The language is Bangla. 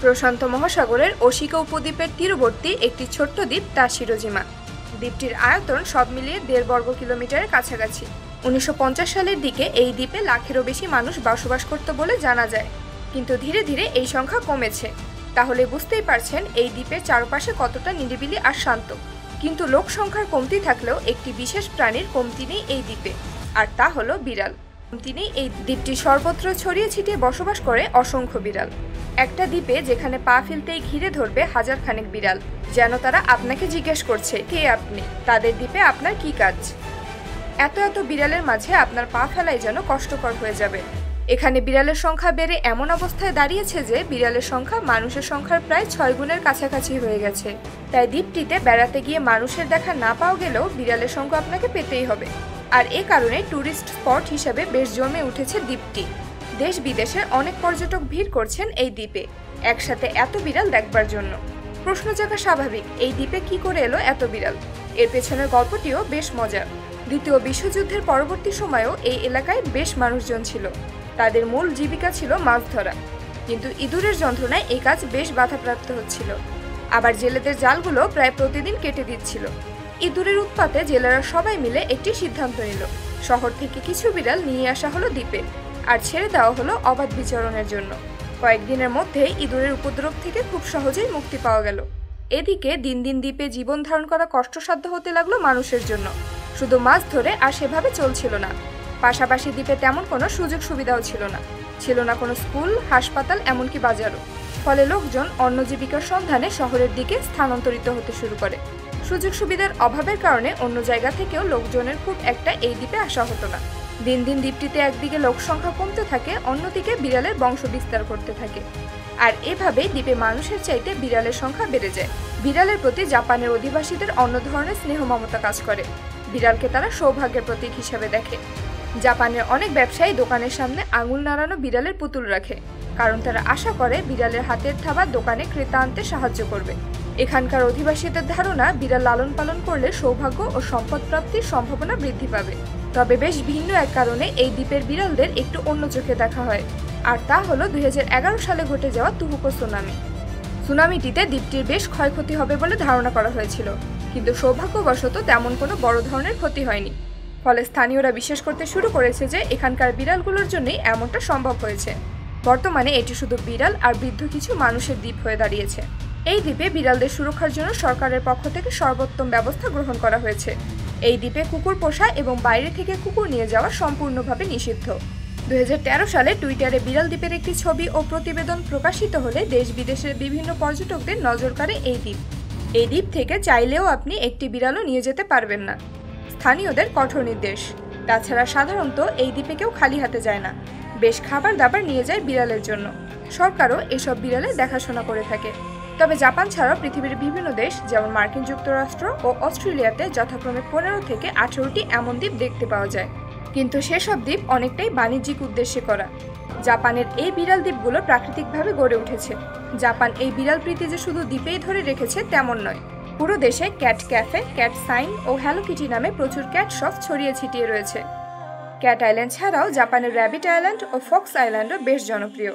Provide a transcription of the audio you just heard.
প্রশান্ত মহাসাগরের ওশিকা উপদ্বীপের তীরবর্তী একটি ছোট্ট দ্বীপ তাশিরোজিমা। দ্বীপটির আয়তন সব মিলিয়ে 1.5 বর্গ কিলোমিটারের কাছাকাছি। 1950 সালের দিকে এই দ্বীপে লাখেরও বেশি মানুষ বসবাস করত বলে জানা যায়, কিন্তু ধীরে ধীরে এই সংখ্যা কমেছে। তাহলে বুঝতেই পারছেন এই দ্বীপের চারপাশে কতটা নিরিবিলি আর শান্ত। কিন্তু লোক সংখ্যার কমতি থাকলেও একটি বিশেষ প্রাণীর কমতি নেই এই দ্বীপে, আর তা হলো বিড়াল। তিনি এই দ্বীপটি সর্বত্র ছড়িয়ে ছিটিয়ে বসবাস করে অসংখ্য বিড়াল। একটা দ্বীপে যেখানে পা ফেলতেই ঘিরে ধরবে হাজার খানেক বিড়াল, যেন তারা আপনাকে জিজ্ঞেস করছে কে আপনি, তাদের দ্বীপে আপনার কি কাজ। এত এত বিড়ালের মাঝে আপনার পা ফেলাই যেন কষ্টকর হয়ে যাবে। এখানে বিড়ালের সংখ্যা বেড়ে এমন অবস্থায় দাঁড়িয়েছে যে বিড়ালের সংখ্যা মানুষের সংখ্যার প্রায় 6 গুণের কাছাকাছি হয়ে গেছে। তাই দ্বীপটিতে বেড়াতে গিয়ে মানুষের দেখা না পাওয়া গেলেও বিড়ালের সংখ্যা আপনাকে পেতেই হবে। আর এ কারণে ট্যুরিস্ট স্পট হিসেবে বেশ জমে উঠেছে দ্বীপটি। দেশ বিদেশের অনেক পর্যটক ভিড় করছেন এই দ্বীপে একসাথে এত বিড়াল দেখবার জন্য। প্রশ্ন জাগা স্বাভাবিক, এই দ্বীপে কি করে এলো এত বিড়াল? এর পেছনের গল্পটিও বেশ মজার। দ্বিতীয় বিশ্বযুদ্ধের পরবর্তী সময়েও এই এলাকায় বেশ মানুষজন ছিল। তাদের মূল জীবিকা ছিল মাছ ধরা, কিন্তু ইঁদুরের যন্ত্রণায় এই কাজ বেশ বাধাপ্রাপ্ত হচ্ছিল। আবার জেলেদের জালগুলো প্রায় প্রতিদিন কেটে দিচ্ছিল। ইঁদুরের উৎপাতে জেলেরা সবাই মিলে একটি সিদ্ধান্ত নিল, শহর থেকে কিছু বিড়াল নিয়ে আসা হলো দ্বীপে আর ছেড়ে দেওয়া হলো অবাধ বিচরণের জন্য। কয়েকদিনের মধ্যেই ইঁদুরের উপদ্রব থেকে খুব সহজেই মুক্তি পাওয়া গেল। এদিকে দিন দিন দ্বীপে জীবন ধারণ করা কষ্টসাধ্য হতে লাগলো মানুষের জন্য। শুধু মাছ ধরে আর সেভাবে চলছিল না, পাশাপাশি দ্বীপে তেমন কোনো সুযোগ সুবিধাও ছিল না কোনো স্কুল, হাসপাতাল, এমনকি বাজারও। ফলে লোকজন অন্য জীবিকার সন্ধানে শহরের দিকে স্থানান্তরিত হতে শুরু করে। সুযোগ সুবিধার অভাবের কারণে অন্য জায়গা থেকেও লোকজনের খুব একটা এই দ্বীপে আসা হতো না। দিন দিন দ্বীপটিতে একদিকে লোক সংখ্যা কমতে থাকে, অন্যদিকে বিড়ালের বংশ বিস্তার করতে থাকে। আর এভাবেই দ্বীপে মানুষের চাইতে বিড়ালের সংখ্যা বেড়ে যায়। বিড়ালের প্রতি জাপানের অধিবাসীদের অন্য ধরনের স্নেহ মমতা কাজ করে। বিড়ালকে তারা সৌভাগ্যের প্রতীক হিসেবে দেখে। জাপানের অনেক ব্যবসায়ী দোকানের সামনে আঙুল নাড়ানো বিড়ালের পুতুল রাখে, কারণ তারা আশা করে বিড়ালের হাতের থাবা দোকানে ক্রেতা আনতে সাহায্য করবে। এখানকার অধিবাসীদের ধারণা বিড়াল লালন পালন করলে সৌভাগ্য ও সম্পদ প্রাপ্তির সম্ভাবনা বৃদ্ধি পাবে। তবে বেশ ভিন্ন এক কারণে এই দ্বীপের বিড়ালদের একটু অন্য চোখে দেখা হয়, আর তা হলো 2011 সালে ঘটে যাওয়া তুহুকো সুনামি। সুনামিটিতে দ্বীপটির বেশ ক্ষয়ক্ষতি হবে বলে ধারণা করা হয়েছিল, কিন্তু সৌভাগ্যবশত তেমন কোনো বড় ধরনের ক্ষতি হয়নি। ফলে স্থানীয়রা বিশ্বাস করতে শুরু করেছে যে এখানকার বিড়ালগুলোর জন্যই এমনটা সম্ভব হয়েছে। বর্তমানে এটি শুধু বিড়াল আর বৃদ্ধ কিছু মানুষের দ্বীপ হয়ে দাঁড়িয়েছে। এই দ্বীপে বিড়ালদের সুরক্ষার জন্য সরকারের পক্ষ থেকে সর্বোত্তম ব্যবস্থা গ্রহণ করা হয়েছে। এই দ্বীপে কুকুর পোষা এবং বাইরে থেকে কুকুর নিয়ে যাওয়া সম্পূর্ণভাবে নিষিদ্ধ। 2013 সালে টুইটারে বিড়াল দ্বীপের একটি ছবি ও প্রতিবেদন প্রকাশিত হলে দেশ বিদেশের বিভিন্ন পর্যটকদের নজর কাড়ে এই দ্বীপ। এই দ্বীপ থেকে চাইলেও আপনি একটি বিড়ালও নিয়ে যেতে পারবেন না, স্থানীয়দের কঠোর নির্দেশ। তাছাড়া সাধারণত এই দ্বীপে কেউ খালি হাতে যায় না, বেশ খাবার দাবার নিয়ে যায় বিড়ালের জন্য। সরকারও এসব বিড়ালের দেখাশোনা করে থাকে। তবে জাপান ছাড়াও পৃথিবীর বিভিন্ন দেশ যেমন মার্কিন যুক্তরাষ্ট্র ও অস্ট্রেলিয়াতে যথাক্রমে 15 থেকে 18টি এমন দ্বীপ দেখতে পাওয়া যায়, কিন্তু সেসব দ্বীপ অনেকটাই বাণিজ্যিক উদ্দেশ্যে করা। জাপানের এই বিড়াল দ্বীপগুলো প্রাকৃতিকভাবে গড়ে উঠেছে। জাপান এই বিড়াল প্রীতি যে শুধু দ্বীপেই ধরে রেখেছে তেমন নয়, পুরো দেশে ক্যাট ক্যাফে, ক্যাট সাইন ও হ্যালো কিটি নামে প্রচুর ক্যাট শপ ছড়িয়ে ছিটিয়ে রয়েছে। ক্যাট আইল্যান্ড ছাড়াও জাপানের র্যাবিট আইল্যান্ড ও ফক্স আইল্যান্ডও বেশ জনপ্রিয়।